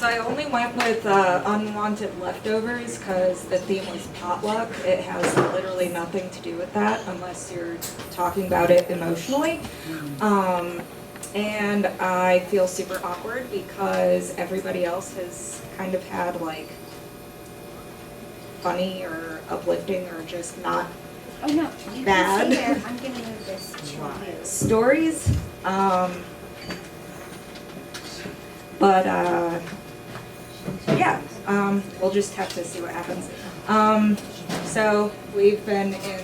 So I only went with unwanted leftovers because the theme was potluck. It has literally nothing to do with that unless you're talking about it emotionally. And I feel super awkward because everybody else has kind of had like funny or uplifting or just not Oh no, you bad can stay there. I'm gonna move this to you. stories. But yeah, we'll just have to see what happens. So we've been in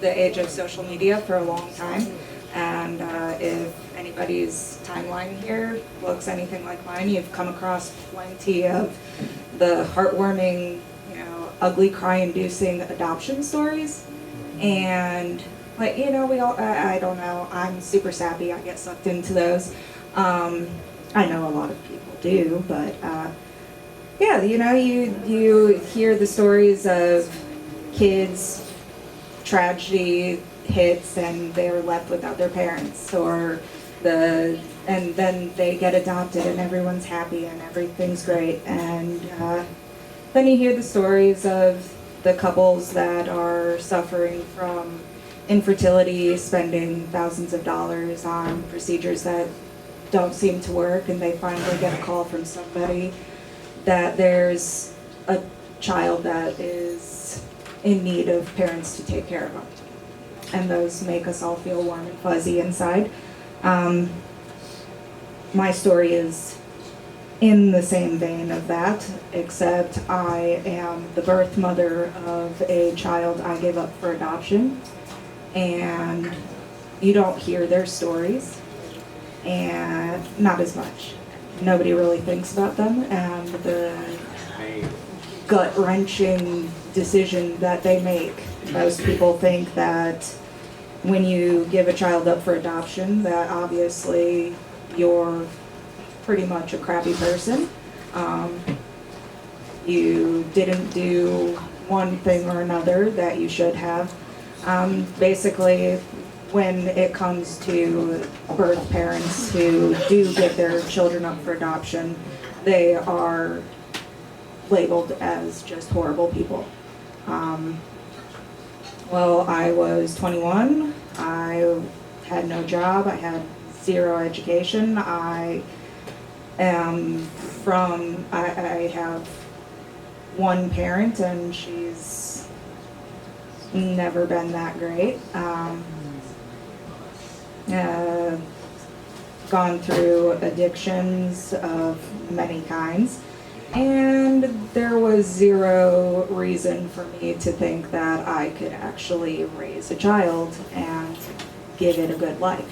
the age of social media for a long time, and if anybody's timeline here looks anything like mine, you've come across plenty of the heartwarming, ugly cry-inducing adoption stories. And like, we all, I don't know, I'm super sappy, I get sucked into those. I know a lot of people do, but yeah, you hear the stories of kids, tragedy hits and they're left without their parents, and then they get adopted and everyone's happy and everything's great. And then you hear the stories of the couples that are suffering from infertility, spending thousands of dollars on procedures that don't seem to work, and they finally get a call from somebody that there's a child that is in need of parents to take care of them. And those make us all feel warm and fuzzy inside. My story is in the same vein of that, except I am the birth mother of a child I gave up for adoption, and you don't hear their stories, and not as much. Nobody really thinks about them, and the gut-wrenching decision that they make. Most people think that when you give a child up for adoption, that obviously you're pretty much a crappy person. You didn't do one thing or another that you should have. Basically, when it comes to birth parents who do give their children up for adoption, they are labeled as just horrible people. Well, I was 21, I had no job, I had zero education, I have one parent and she's never been that great. Gone through addictions of many kinds, and there was zero reason for me to think that I could actually raise a child and give it a good life.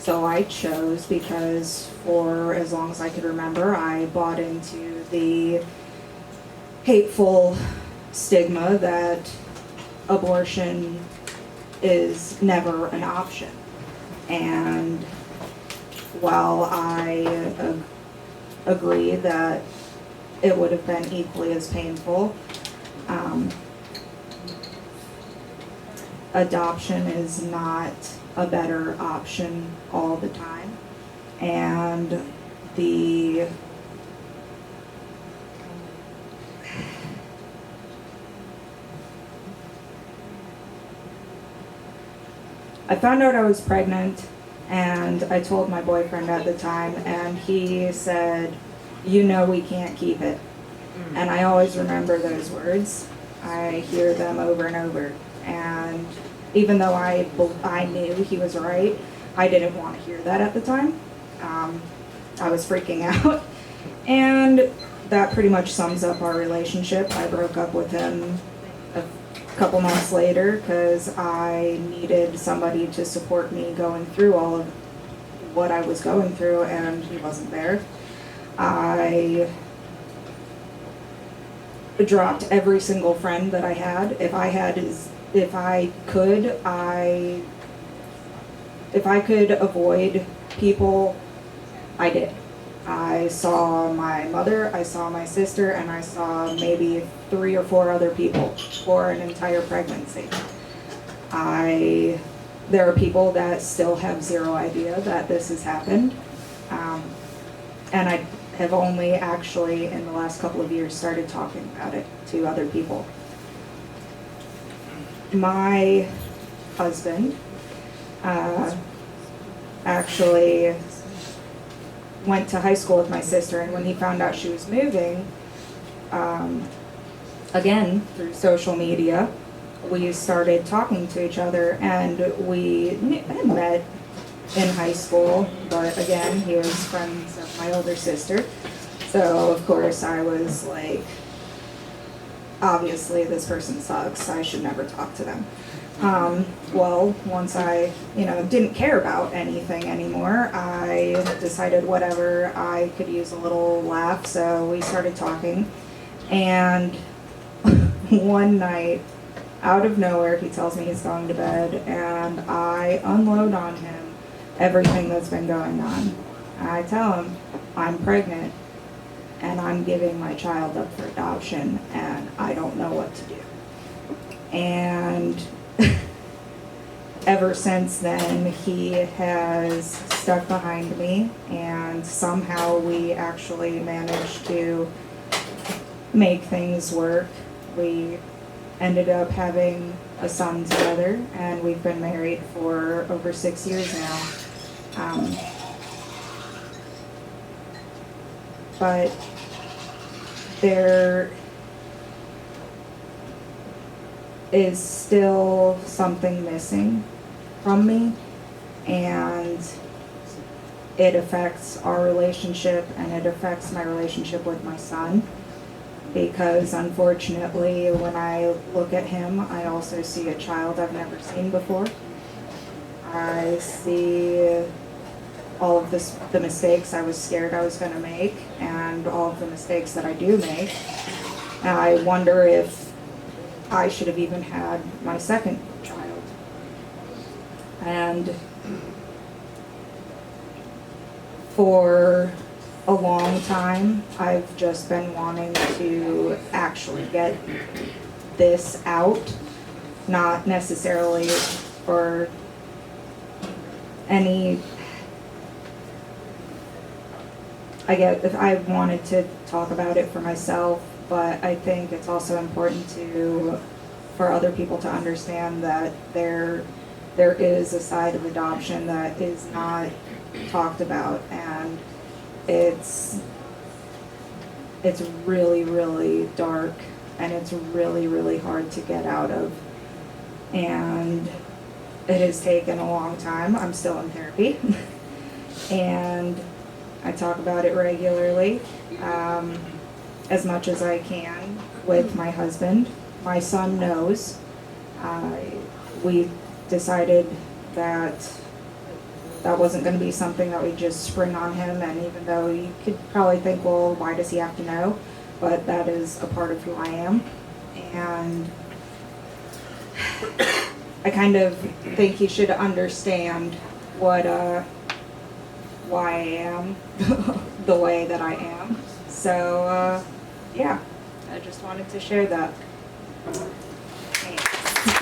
So I chose, because for as long as I could remember, I bought into the hateful stigma that abortion is never an option. And while I agree that it would have been equally as painful, adoption is not a better option all the time. And I found out I was pregnant, and I told my boyfriend at the time, and he said, we can't keep it. And I always remember those words. I hear them over and over. And even though I knew he was right, I didn't want to hear that at the time. I was freaking out. And that pretty much sums up our relationship. I broke up with him a couple months later because I needed somebody to support me going through all of what I was going through, and he wasn't there. I dropped every single friend that I had. If I could avoid people, I did. I saw my mother, I saw my sister, and I saw maybe 3 or 4 other people for an entire pregnancy. There are people that still have zero idea that this has happened. And have only actually in the last couple of years started talking about it to other people. My husband actually went to high school with my sister, and when he found out she was moving, again, through social media, we started talking to each other, and we had met in high school, but again, he was friends of my older sister. So, of course, I was like, obviously, this person sucks. I should never talk to them. Well, once I, didn't care about anything anymore, I decided whatever, I could use a little laugh, so we started talking. And one night, out of nowhere, he tells me he's going to bed, and I unload on him everything that's been going on. I tell him I'm pregnant, and I'm giving my child up for adoption, and I don't know what to do. And ever since then, he has stuck behind me, and somehow we actually managed to make things work. We ended up having a son together, and we've been married for over 6 years now. But there is still something missing from me, and it affects our relationship, and it affects my relationship with my son, because unfortunately when I look at him, I also see a child I've never seen before. I see all of the mistakes I was scared I was going to make, and all of the mistakes that I do make. And I wonder if I should have even had my second child. And for a long time, I've just been wanting to actually get this out, not necessarily for any, I get if I wanted to talk about it for myself, but I think it's also important for other people to understand that there is a side of adoption that is not talked about, and it's really, really dark, and it's really, really hard to get out of, and it has taken a long time. I'm still in therapy, and I talk about it regularly, as much as I can with my husband. My son knows. We decided that wasn't going to be something that we just spring on him, and even though you could probably think, well, why does he have to know? But that is a part of who I am, and I kind of think he should understand why I am the way that I am. So, yeah, I just wanted to share that.